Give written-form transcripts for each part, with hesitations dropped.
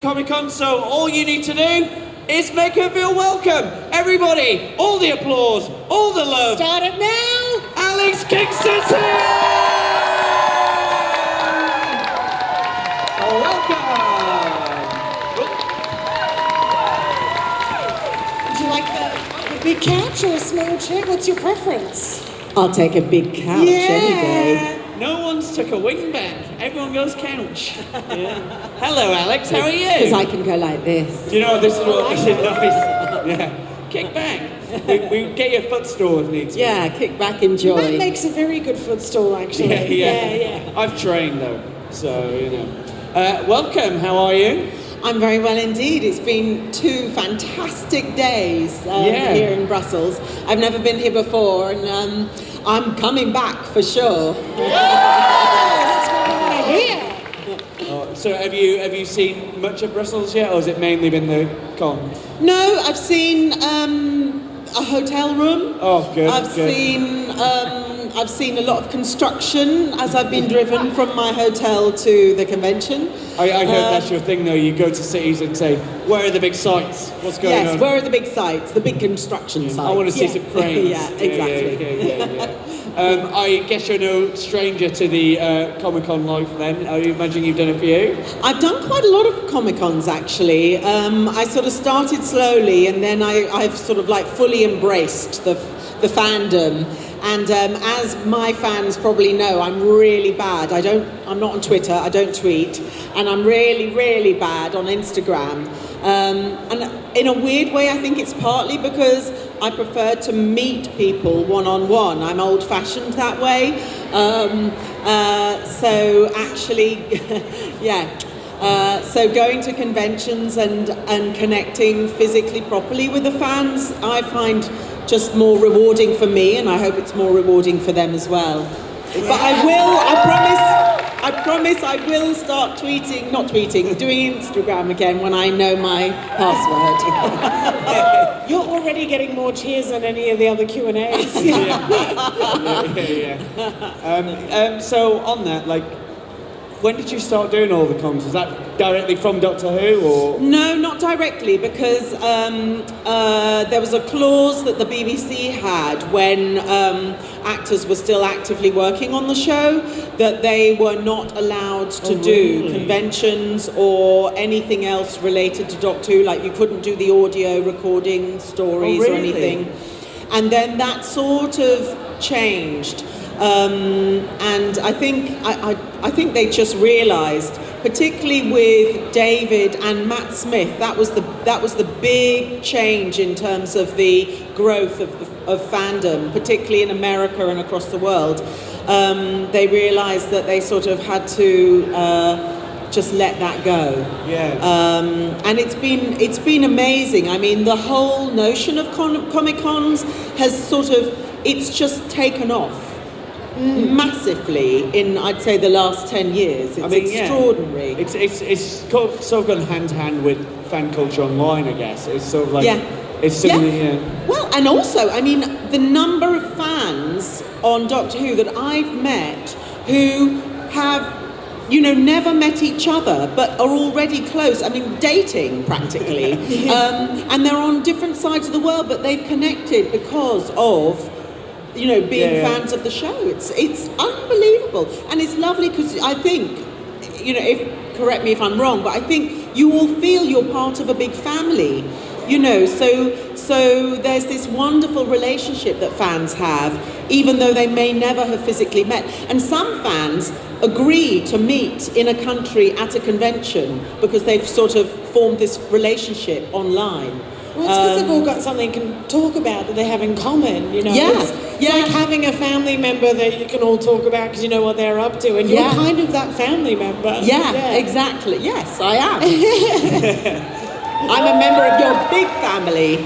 Comic-Con, so all you need to do is make her feel welcome. Everybody, all the applause, all the love. Start it now. Alex Kingston's here! Welcome! Would you like a big couch or a small chair? What's your preference? I'll take a big couch any day. No one's took a wing back. Everyone goes couch. Yeah. Hello, Alex. How are you? Because I can go like this. Do you know this is what this is nice? Yeah. Kick back. We get your footstool if needs. Yeah, kick back, enjoy. That makes a very good footstool, actually. Yeah. I've trained though, so you know. Welcome. How are you? I'm very well indeed. It's been 2 fantastic days here in Brussels. I've never been here before, and I'm coming back for sure. That's what we want to hear. So have you seen much of Brussels yet, or has it mainly been the con? No, I've seen a hotel room. Oh, good. I've seen a lot of construction as I've been driven from my hotel to the convention. I heard that's your thing though. You go to cities and say, "Where are the big sites? What's going on?" Yes, where are the big sites? The big construction sites. I want to see some cranes. Yeah, exactly. I guess you're no stranger to the Comic-Con life then. I imagine you've done a few. I've done quite a lot of Comic-Cons actually. I sort of started slowly and then I've sort of like fully embraced the fandom. And as my fans probably know, I'm really bad. I'm not on Twitter, I don't tweet, and I'm really, really bad on Instagram. And in a weird way, I think it's partly because I prefer to meet people one-on-one. I'm old-fashioned that way. So actually, so going to conventions and connecting physically properly with the fans, I find just more rewarding for me, and I hope it's more rewarding for them as well. But I promise I will start doing Instagram again when I know my password. You're already getting more cheers than any of the other Q&As. So on that, like, when did you start doing all the cons? Was that directly from Doctor Who, or? No, not directly, because there was a clause that the BBC had when actors were still actively working on the show that they were not allowed to do conventions or anything else related to Doctor Who, like you couldn't do the audio recording stories or anything. And then that sort of changed. And I think they just realised, particularly with David and Matt Smith, that was the big change in terms of the growth of fandom, particularly in America and across the world. They realised that they sort of had to just let that go. And it's been amazing. I mean, the whole notion of Comic-Cons has it's just taken off. Massively in, I'd say, the last 10 years. It's extraordinary. It's sort of gone hand to hand with fan culture online, I guess. It's sort of like it's something. Well, and also, I mean, the number of fans on Doctor Who that I've met who have, never met each other but are already close. I mean, dating practically, and they're on different sides of the world, but they've connected because of being fans of the show. It's unbelievable, and it's lovely because I think, correct me if I'm wrong, but I think you all feel you're part of a big family, so there's this wonderful relationship that fans have, even though they may never have physically met. And some fans agree to meet in a country at a convention because they've sort of formed this relationship online. Well, it's because they've all got something they can talk about that they have in common, It's like having a family member that you can all talk about because you know what they're up to, and you're kind of that family member. Yeah, exactly. Yes, I am. I'm a member of your big family.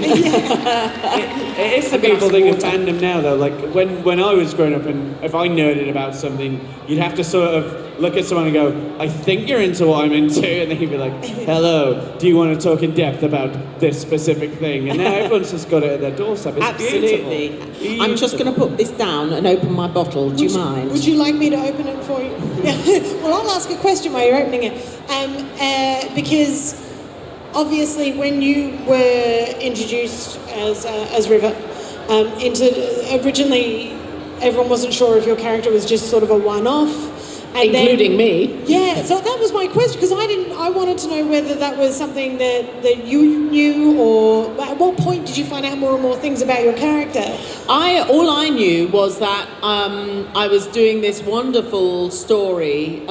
It is the beautiful thing of fandom now, though. Like, when I was growing up, and if I nerded about something, you'd have to sort of look at someone and go, I think you're into what I'm into, and then you'd be like, hello, do you want to talk in depth about this specific thing? And now everyone's just got it at their doorstep. It's absolutely beautiful. I'm just going to put this down and open my bottle. Do you mind? Would you like me to open it for you? Well, I'll ask a question while you're opening it, because obviously, when you were introduced as River, originally everyone wasn't sure if your character was just sort of a one-off. Including me. Yeah, so that was my question, because I wanted to know whether that was something that you knew, or at what point did you find out more and more things about your character? All I knew was that I was doing this wonderful story,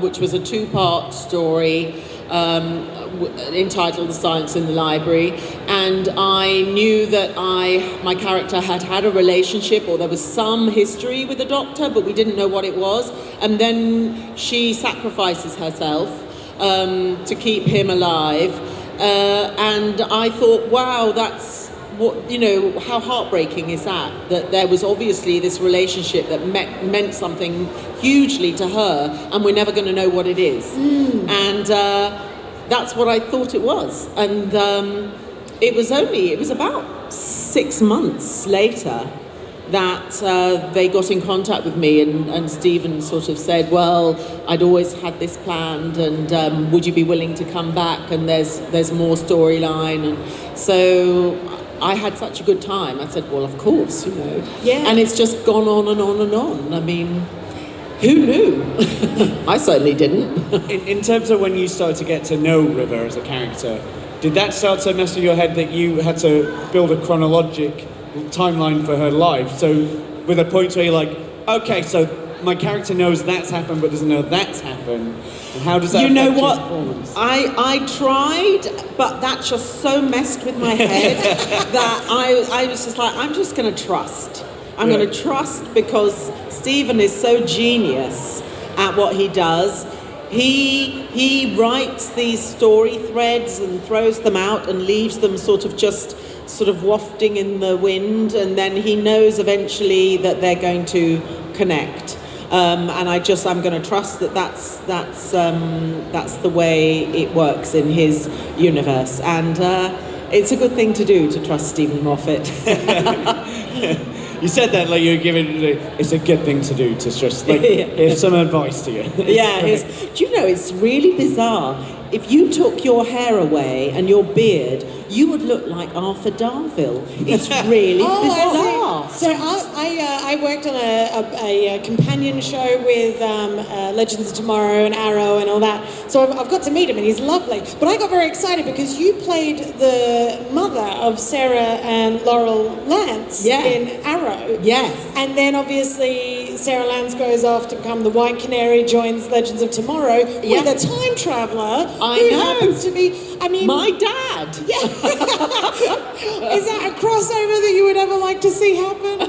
which was a 2-part story, entitled The Silence in the Library, and I knew that my character had a relationship, or there was some history with the Doctor, but we didn't know what it was, and then she sacrifices herself to keep him alive, and I thought, wow, that's what, how heartbreaking is that there was obviously this relationship that meant something hugely to her, and we're never going to know what it is. And that's what I thought it was. And it was about 6 months later that they got in contact with me, and Stephen sort of said, well, I'd always had this planned, and would you be willing to come back, and there's more storyline. And so I had such a good time. I said, well, of course, Yeah. And it's just gone on and on and on. I mean, who knew? I certainly didn't. In terms of when you started to get to know River as a character, did that start to mess with your head that you had to build a chronologic timeline for her life? So with a point where you're like, okay, so my character knows that's happened but doesn't know that's happened. And how does that affect your performance? I tried, but that just so messed with my head that I was just like, I'm just going to trust. I'm going to trust, because Stephen is so genius at what he does. He writes these story threads and throws them out and leaves them sort of wafting in the wind, and then he knows eventually that they're going to connect. And I'm going to trust that that's the way it works in his universe, and it's a good thing to do, to trust Stephen Moffat. You said that like you're giving it's a good thing to do, to just like here's some advice to you. Yeah, do you know, it's really bizarre. If you took your hair away and your beard, you would look like Arthur Darvill. It's really bizarre. So I worked on a companion show with Legends of Tomorrow and Arrow and all that. So I've got to meet him, and he's lovely. But I got very excited because you played the mother of Sarah and Laurel Lance in Arrow. Yes. And then obviously Sarah Lance goes off to become the White Canary, joins Legends of Tomorrow with a time traveler who happens to be, my dad. Yeah. Is that a crossover that you would ever like to see happen?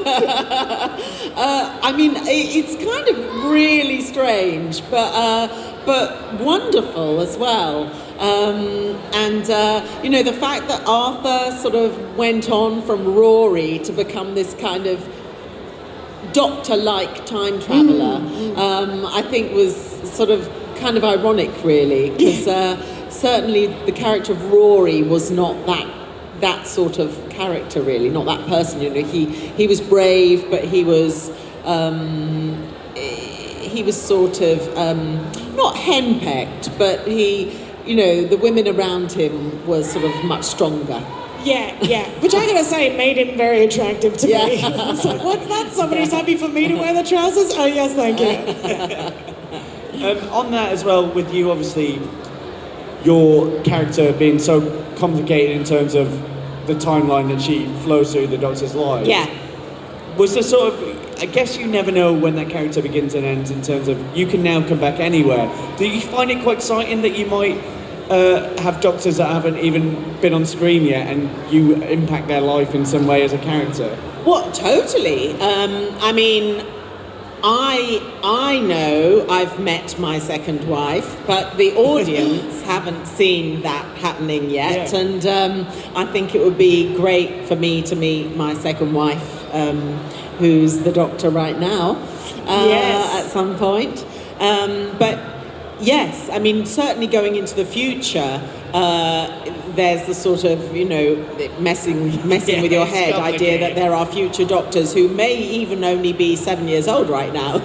It's kind of really strange, but wonderful as well. The fact that Arthur sort of went on from Rory to become this kind of Doctor-like time traveller, I think was sort of kind of ironic, really, because certainly the character of Rory was not that sort of character, really, not that person. He was brave, but he was sort of not henpecked, but the women around him were sort of much stronger. Yeah. Which I gotta say made him very attractive to me. It's like, what's that? Somebody's happy for me to wear the trousers? Oh yes, thank you. On that as well, with you obviously, your character being so complicated in terms of the timeline that she flows through the Doctor's life. Yeah. Was there sort of, I guess you never know when that character begins and ends in terms of you can now come back anywhere. Do you find it quite exciting that you might have Doctors that haven't even been on screen yet and you impact their life in some way as a character? What, totally. I know I've met my second wife, but the audience haven't seen that happening yet. Yeah. And I think it would be great for me to meet my second wife, who's the Doctor right now, at some point. But yes, certainly going into the future, there's the sort of, messing with your head idea that there are future Doctors who may even only be 7 years old right now.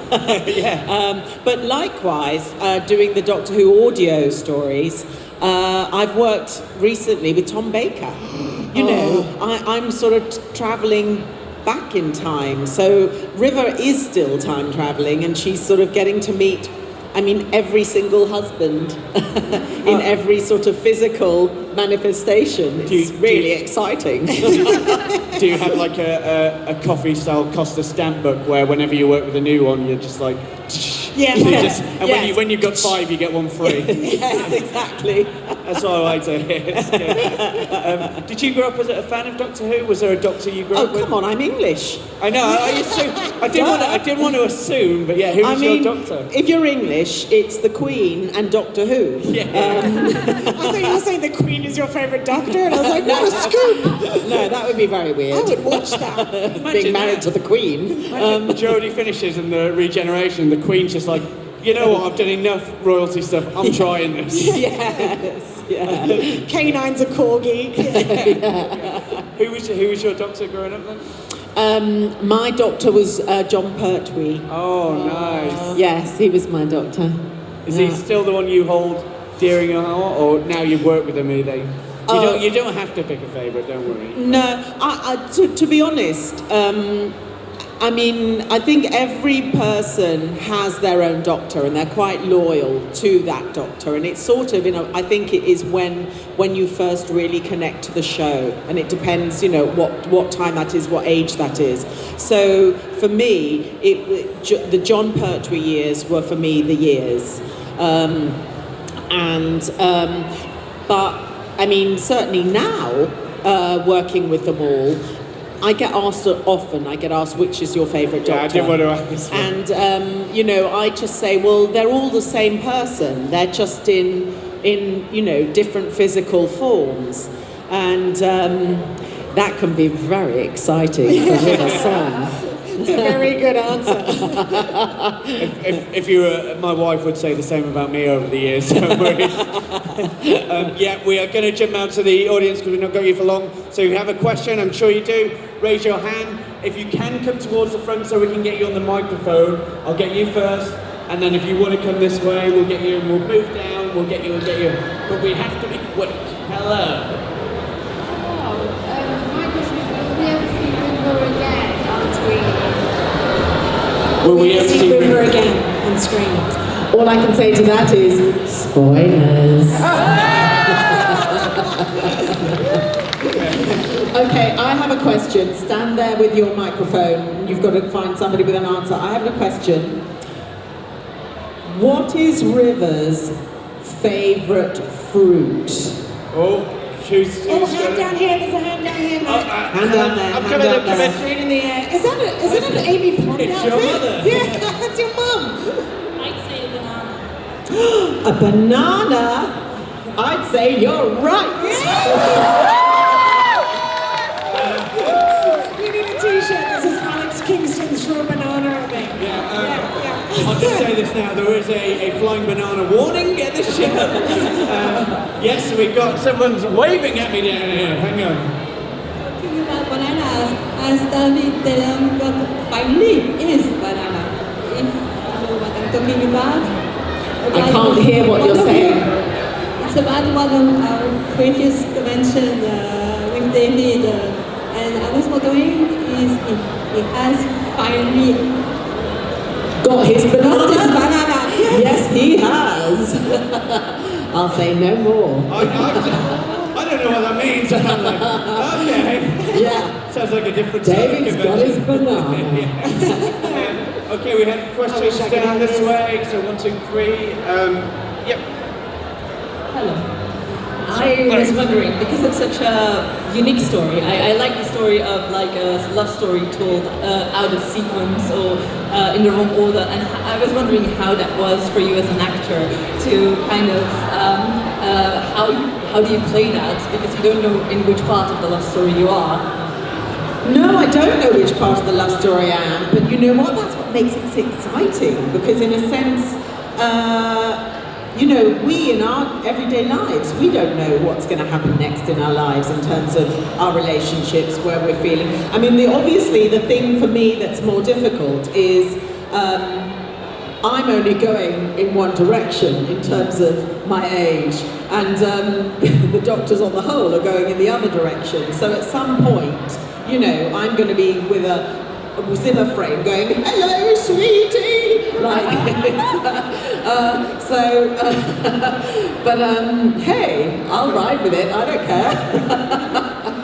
Yeah. But likewise, doing the Doctor Who audio stories, I've worked recently with Tom Baker. You know, I'm sort of traveling back in time. So River is still time traveling, and she's sort of getting to meet, I mean, every single husband in every sort of physical manifestation. It's really exciting. Do you have like a coffee-style Costa stamp book where whenever you work with a new one, you're just like... Yeah. When you've got 5, you get 1 free. Yes, exactly. That's what I like to hear. It's good. Did you grow up as a fan of Doctor Who? Was there a Doctor you grew up with? Oh, come on, I'm English. I know. I didn't want to assume, but yeah, who was your Doctor? If you're English, it's the Queen and Doctor Who. Yeah. I thought you were saying the Queen is your favourite Doctor, and I was like, what a scoop! No, that would be very weird. I would watch that. Being married to the Queen. Jodie finishes in the regeneration, the Queen's just like, you know what, I've done enough royalty stuff, I'm trying this. Yes, yeah. K9's a corgi. Who was your Doctor growing up then? My doctor was John Pertwee. Oh, nice. Yes, he was my doctor. Is he still the one you hold dear in your heart, or now you've worked with him, are they? You don't have to pick a favourite, don't worry. No, to be honest, I mean, I think every person has their own doctor, and they're quite loyal to that doctor. And it's sort of, I think it is when you first really connect to the show, and it depends, what time that is, what age that is. So for me, the John Pertwee years were for me the years, but I mean, certainly now, working with them all, I get asked often, which is your favourite doctor? Yeah, I didn't want to ask. And, I just say, well, they're all the same person. They're just in different physical forms. And that can be very exciting for River Song. It's a very good answer. if you were, my wife would say the same about me over the years, don't worry. Yeah, we are going to jump out to the audience because we've not got you for long. So if you have a question, I'm sure you do, raise your hand. If you can come towards the front so we can get you on the microphone, I'll get you first. And then if you want to come this way, we'll get you and we'll move down, we'll get you. But we have to be quick. Hello. My question is, will we ever see River again on screen? Will we ever see River again on screen? All I can say to that is, spoilers. Okay, I have a question. Stand there with your microphone. You've got to find somebody with an answer. I have a question. What is River's favourite fruit? Who's hand down here. There's a hand down here, mate. Hand down there. I'm hand coming down up, there. Straight in the air. Is that an Amy Pond It's outfit? your mother. Yeah, that's your mum. I'd say a banana. A banana? I'd say you're right. We need a t-shirt that says Alex Kingston threw a banana at me. I'll just say this now, there is a flying banana warning at this show. Yes, we've got someone's waving at me down here. Hang on. Talking about bananas, I studied them, but finally is banana. If you know what I'm talking about. I can't hear what you're saying. It's about one of our previous convention with David, and I was wondering is if he has finally Got his banana? got his banana. Yes, he has. I'll say no more. I don't know what that means. I'm like, okay. Yeah. Sounds like a different David's got his banana. Okay, we have questions down this way. So 1, 2, 3. Yep. Hello. I was wondering, because it's such a unique story, I like the story of like a love story told out of sequence or in the wrong order, and I was wondering how that was for you as an actor to kind of, how do you play that, because you don't know in which part of the love story you are. No, I don't know which part of the love story I am, but you know what? That's what makes it exciting, because in a sense, we in our everyday lives, we don't know what's going to happen next in our lives in terms of our relationships, where we're feeling. I mean, obviously the thing for me that's more difficult is I'm only going in one direction in terms of my age, and the doctors on the whole are going in the other direction. So at some point, you know, I'm going to be with a Zimmer frame going, "Hello, sweetie," like this. But hey, I'll ride with it. I don't care.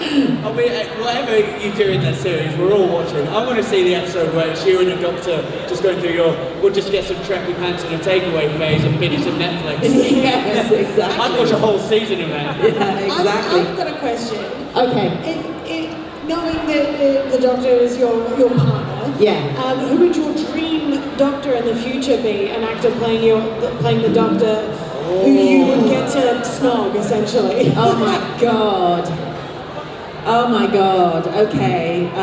I mean, whatever you do in that series, we're all watching. I want to see the episode where it's you and a doctor just going through we'll just get some tracky pants and a takeaway phase and binge some Netflix. Yes, exactly. I'd watch a whole season of that. Yeah, exactly. I've got a question. Okay. Knowing that the doctor is your partner, who would your dream doctor in the future be? An actor playing the doctor who you would get to snog, essentially. Oh my god. Oh my god. Okay. I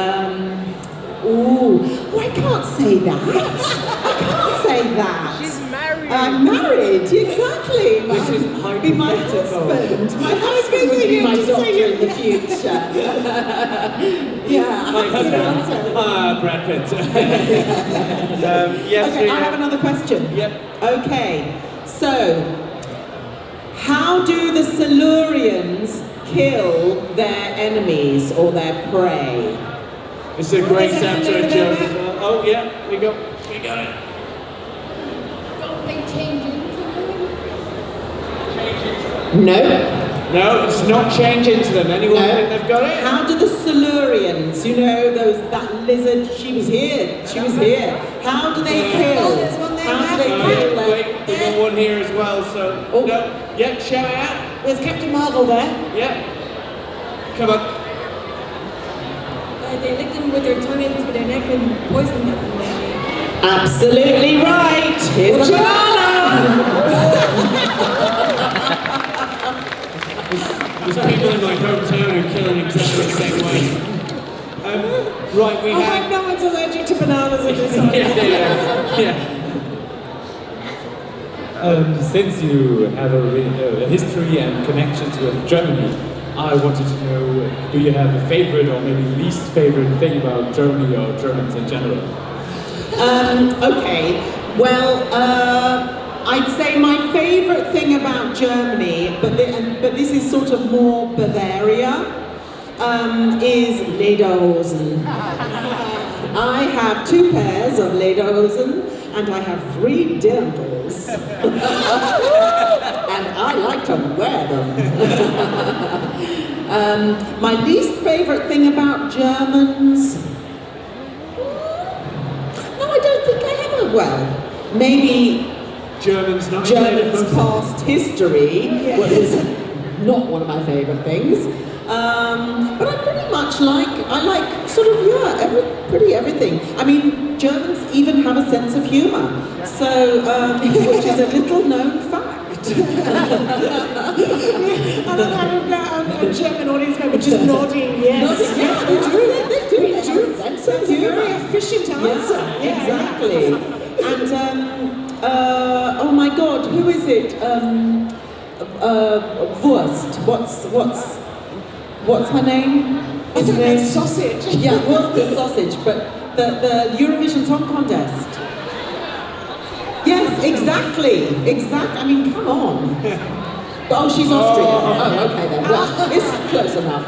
can't say that. I can't say that. She's married. I'm married, exactly. This is Be my husband. My husband would be my doctor in the future. Yeah. My husband. Brad Pitt. Yes. Okay, I have another question. Yep. Okay, so how do the Silurians kill their enemies or their prey? This is a great What does it soundtrack have to do joke with as well. Oh yeah, we got it. Don't they change into them? No. No, it's not change into them. Anyone think they've got it? How do the Silurians, you know, that lizard, she was here. How do they kill? Oh, there's one there. How do they kill them? Wait, we got one here as well, so... Oh. No, yep, shout it out. There's Captain Marvel there. Yep. Come on. They lick them with their tongue into their neck and poison them. Absolutely right. Here's the banana. There's people in my hometown who kill in exactly the same way. Right, we I have... hope no one's allergic to bananas in this audience. yeah. Since you have a history and connections with Germany, I wanted to know, do you have a favorite or maybe least favorite thing about Germany or Germans in general? Okay, well, I'd say my favourite thing about Germany, but this is sort of more Bavaria, is Lederhosen. I have 2 pairs of Lederhosen and I have 3 dirndls. And I like to wear them. My least favourite thing about Germans? No, I don't think I have a, well, maybe Germans past history was not one of my favourite things. But I pretty much I like sort of, pretty everything. I mean, Germans even have a sense of humour, so, which is a little known fact. I love having a German audience member just nodding, yes. Yes, we do. They do. We do. Sense So of it's a humour. very efficient answer. Yeah, exactly. And, oh my God, who is it? Wurst. What's her name? It's a sausage. Yeah, Wurst is sausage, but the Eurovision Song Contest. Yes, exactly. I mean, come on. Oh, she's Austrian. Oh, okay then. Well, it's close enough.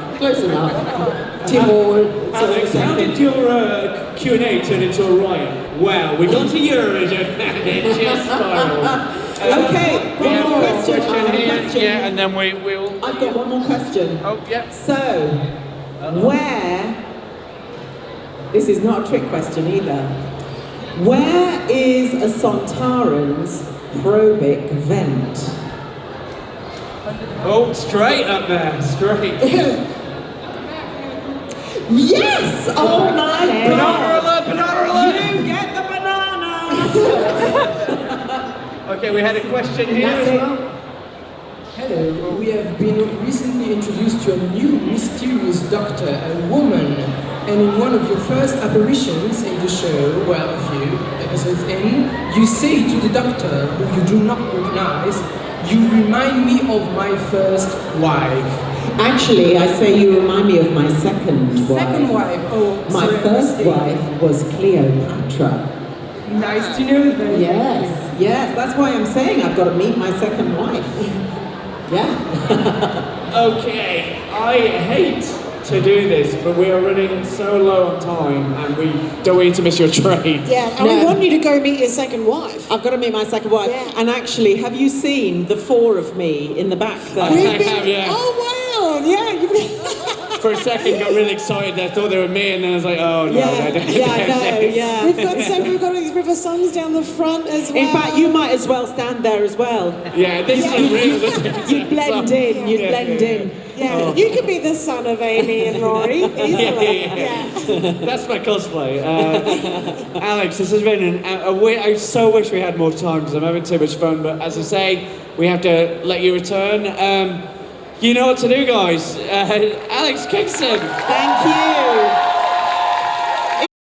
Timor. Alex, how did your Q&A turn into a riot? Well, we got to Eurovision and it just spiraled. Okay, one more question. Yeah, and then we'll... I've got one more question. Oh, yeah. So, where, this is not a trick question either, where is a Sontaran's probic vent? Oh, straight up there, straight. Yes! Oh my God! Banana alert! You get the banana! Okay, we had a question here as well. Hello, we have been recently introduced to a new mysterious doctor, a woman, and in one of your first apparitions in the show, well, a few episodes in, you say to the doctor, who you do not recognize, "You remind me of my first wife." Actually, I say you remind me of my second wife. Second wife, oh, My sorry, first mistake. wife was Cleopatra. Nice to know that. Yes. yes. That's why I'm saying I've got to meet my second wife. Yeah. Okay, I hate to do this, but we are running so low on time, and we don't want you to miss your train. Yeah, and we want you to go meet your second wife. I've got to meet my second wife. Yeah. And actually, have you seen the four of me in the back there? I have, yeah. Oh wow! Yeah, For a second, got really excited. I thought they were me, and then I was like, oh no, Yeah, I don't. yeah, I know, yeah. we've got these river songs down the front as well. In fact, you might as well stand there as well. Yeah, this is real. This is You'd blend in, you'd blend in. Yeah, you could be the son of Amy and Rory easily. Yeah. That's my cosplay. Alex, this has been I so wish we had more time because I'm having too much fun. But as I say, we have to let you return. You know what to do, guys. Alex Kingston. Thank you.